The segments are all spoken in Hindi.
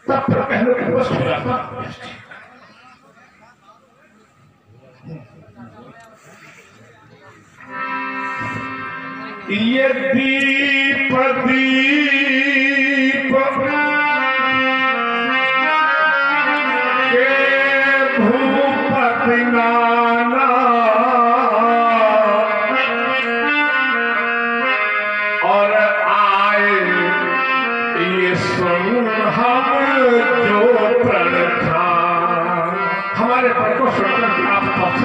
तब फिर कहने के वश हो जाता। ये दीप दीप के भूपति नाना और आए ये सुन हम जो प्रण था। हमारे पर को सुनकर आप पहुंच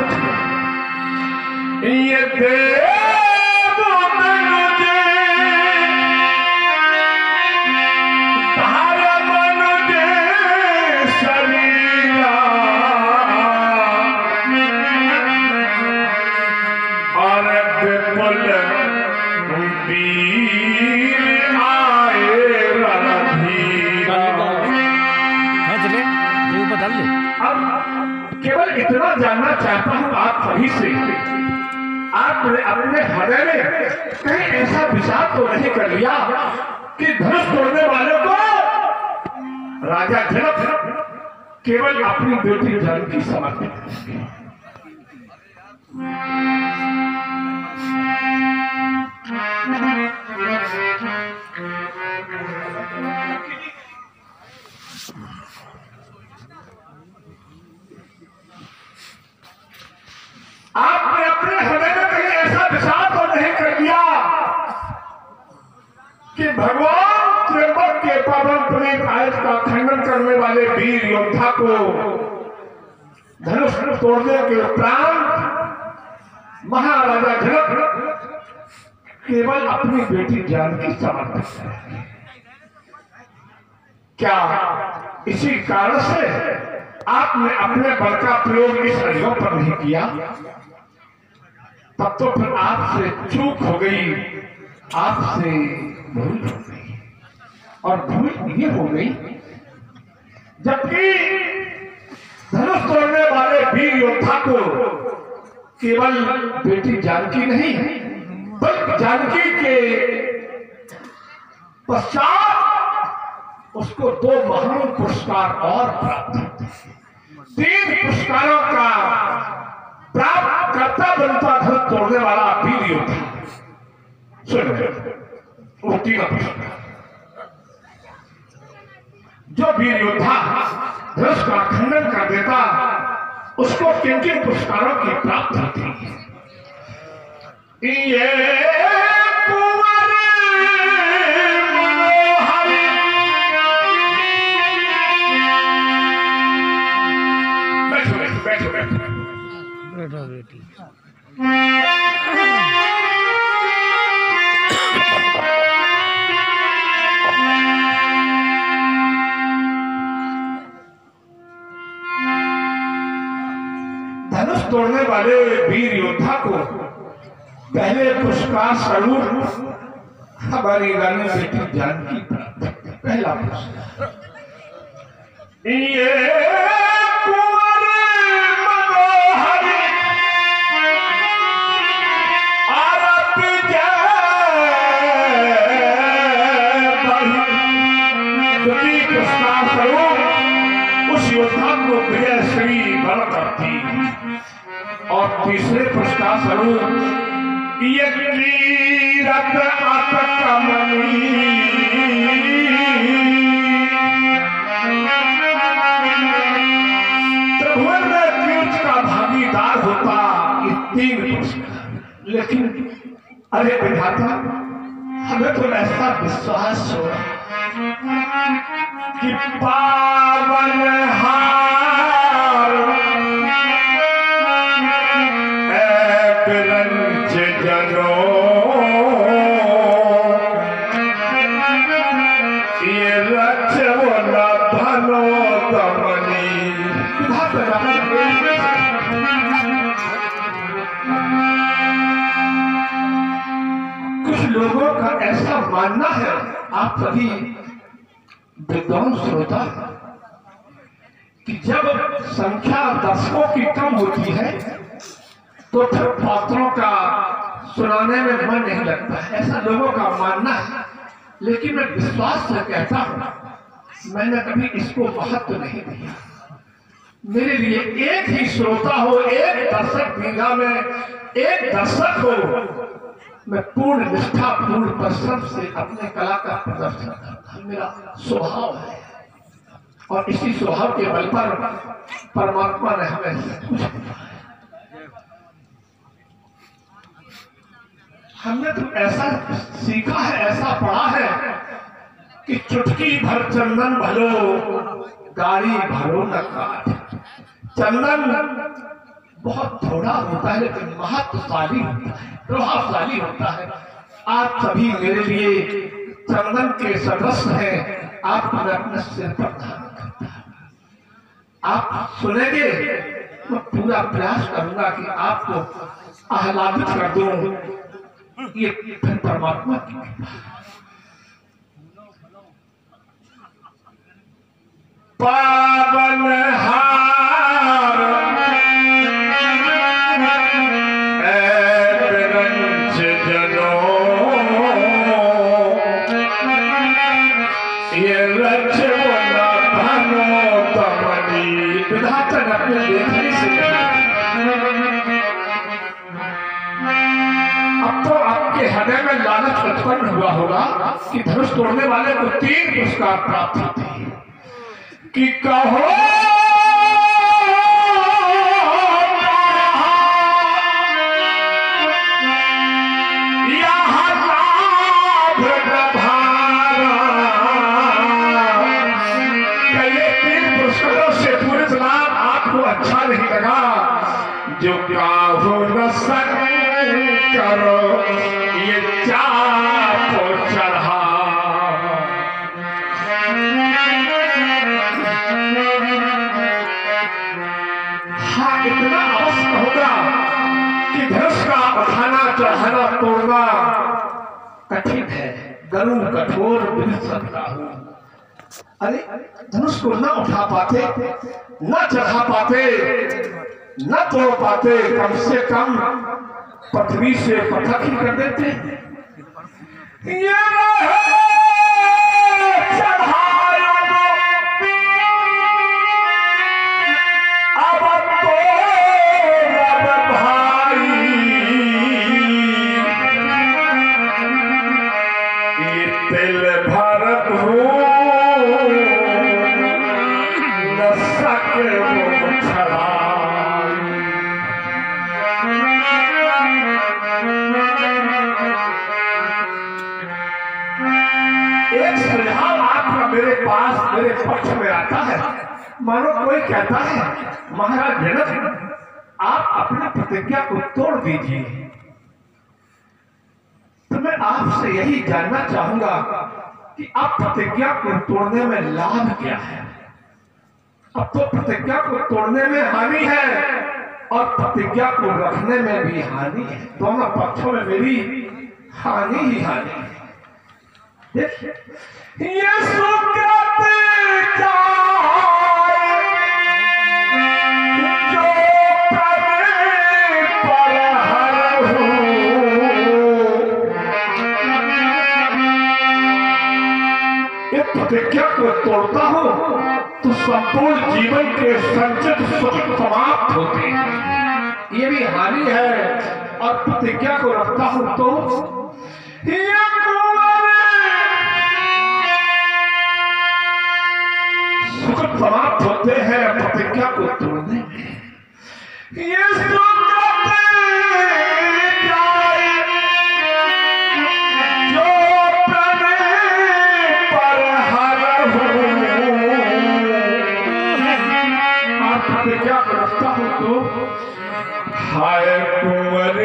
ये देव केवल इतना जानना चाहता हूं आप सभी से, आपने अपने हृदय में कहीं ऐसा विचार तो नहीं कर लिया कि धनुष तोड़ने वाले को राजा जनक केवल अपनी बेटी जानकी समर्पित करेंगे। आपने अपने हृदय में कहीं ऐसा विचार तो नहीं कर लिया कि भगवान त्र्यंबक के पावन पुनीत आयत का खंडन करने वाले वीर योद्धा को धनुष तोड़ने के उपरांत महाराजा जनक केवल अपनी बेटी जानकी समर्पित करेंगे। क्या इसी कारण से आपने अपने बल का प्रयोग इस अजगर पर नहीं किया? तब तो फिर आपसे चूक हो गई, आपसे भूल हो गई। और भूल ये हो गई जबकि धनुष तोड़ने वाले वीर योद्धा को केवल बेटी जानकी नहीं बल्कि जानकी के पश्चात उसको 2 महान पुरस्कार और प्राप्त होते हैं। 3 पुरस्कारों का प्राप्त करता बनता धनुष तोड़ने वाला वीर योद्धा। सुन वो 3 पुरस्कार जो वीर योद्धा धनुष का खंडन कर देता उसको किन-किन पुरस्कारों की प्राप्त होती है। ये कुंवर मनोहर बैठो बेटी धनुष तोड़ने वाले वीर योद्धा को पहले पुरस्कार स्वरूप हमारी रानी बेटी जानकी पहला पुरस्कार। ये कुंवर मनोहर आरत जय पुरस्कार स्वरूप उस योद्धा को विजय श्री बल करती। और तीसरे पुरस्कार स्वरूप ये कीरत आतकमनी त्रिभुवन तीर्थ का भागीदार होता ये 3 पुरस्कार। लेकिन अरे विधाता हमें तो ऐसा विश्वास हो कि पावन हार जनो ये रचवना धनो तमनी। कुछ लोगों का ऐसा मानना है, आप सभी विद्वान श्रोता, कि जब संख्या दर्शकों की कम होती है तो फिर पात्रों का सुनाने में मन नहीं लगता है, ऐसा लोगों का मानना है। लेकिन मैं विश्वास से कहता हूं मैंने कभी इसको महत्व नहीं दिया। मेरे लिए एक ही श्रोता हो, एक दर्शक दीर्घा में एक दर्शक हो, मैं पूर्ण निष्ठा पूर्ण परिश्रम से अपने कला का प्रदर्शन करता, मेरा स्वभाव है। और इसी स्वभाव के बल पर परमात्मा ने हमें सब कुछ दिया है। हमने तो ऐसा सीखा है, ऐसा पढ़ा है कि चुटकी भर चंदन भलो गाड़ी भरो न काट। चंदन बहुत थोड़ा होता है लेकिन महत्वशाली होता है, प्रभावशाली होता है। आप सभी मेरे लिए चंदन के सदस्य हैं, आपको मैं अपने सिर पर धारण करता हूं। आप सुनेंगे, मैं पूरा प्रयास करूंगा कि आपको आह्लादित कर दूं। ये फिर परमात्मा की कृपा। पावन हार रंज जनो ये रचवना धनो तमनी। विधाचन अपने लेखनी से अब तो आपके हृदय में लालच उत्पन्न हुआ होगा कि धनुष तोड़ने वाले को 3 पुरस्कार प्राप्त होते हैं कि कहो यहाँ लाभ भारा। ये 3 पुरस्कारों से पूरे लाभ आपको अच्छा नहीं लगा। जो काहो न सक करो ये चाप चढ़ा। हाँ, इतना अवश्य होगा कि धनुष का उठाना चढ़ाना तोड़ना कठिन है। गरुड़ कठोर बिन सकता हूं। अरे धनुष को न उठा पाते, न चढ़ा पाते, न तोड़ पाते, कम से कम पृथ्वी से पृथक ही कर देते। ये चढ़ाया अब तो रब भाई, ये तिल भरत हो न सके वो छड़ा। एक सुझाव आपका मेरे पास मेरे पक्ष में आता है। मानो कोई कहता है महाराज जनक आप अपनी प्रतिज्ञा को तोड़ दीजिए, तो मैं आपसे यही जानना चाहूंगा कि आप प्रतिज्ञा को तोड़ने में लाभ क्या है। अब तो प्रतिज्ञा को तोड़ने में हानि है और प्रतिज्ञा को रखने में भी हानि है। दोनों पक्षों में मेरी हानि ही हानि है। ये सुकृत जो पर हर इस प्रतिज्ञा को तोड़ता हूं तो संपूर्ण जीवन के संचित सुख समाप्त होते हैं, ये भी हानि है। और प्रतिज्ञा को रखता हूं तो सुख समाप्त होते हैं प्रतिज्ञा को तोड़ने में। ये जो पर हर प्रतिज्ञा को रखता हूं तो हाय कुंवर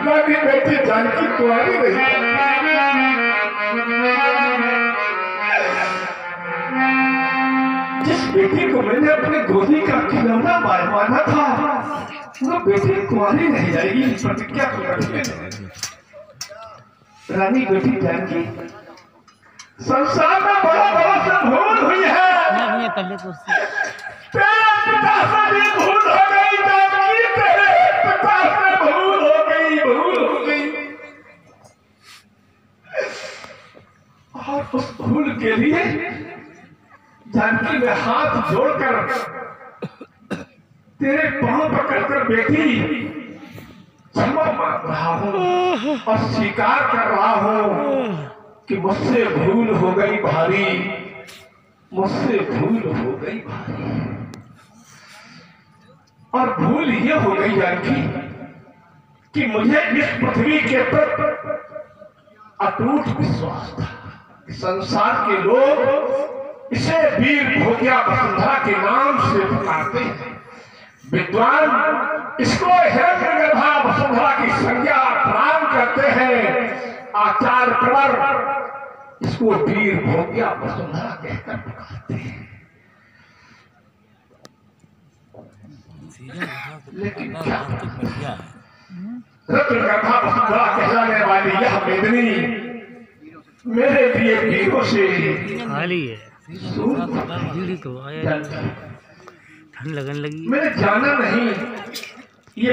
कुआरी बेटी जानकी कुआरी रही। जिस बेटी को मैंने अपने गोदी का खिलौना माना था वो बेटी कुआरी नहीं जाएगी। प्रतिज्ञा को रखने रानी बेटी जानकी संसार में बड़ा बड़ा से भूल हुई है। तेरे पिता से भी भूल हो गई जानकी, तेरे पिता से भूल हो गई, भूल हो गई। उस फूल के लिए जानकी में हाथ जोड़कर तेरे पांव पकड़कर बेटी क्षमा मांग रहा हूं और स्वीकार कर रहा हूं कि मुझसे भूल हो गई भारी, मुझसे भूल हो गई भारी। और भूल ये हो गई जानकी कि मुझे इस पृथ्वी के प्रति अटूट विश्वास था कि संसार के लोग इसे वीर भोग्या वसुंधरा के नाम से पुकारते हैं, विद्वान इसको हिरण्यगर्भा वसुंधरा की संज्ञा प्रदान करते हैं, आचार्य प्रवर इसको वीर भोग्या वसुंधरा कहकर पुकारते हैं। लेकिन क्या रत्नगर्भा वसुंधरा कहलाने वाली यह मेदिनी मेरे लिए वीरों से खाली है तो आया ठंड लगने लगी। मैंने जाना नहीं ये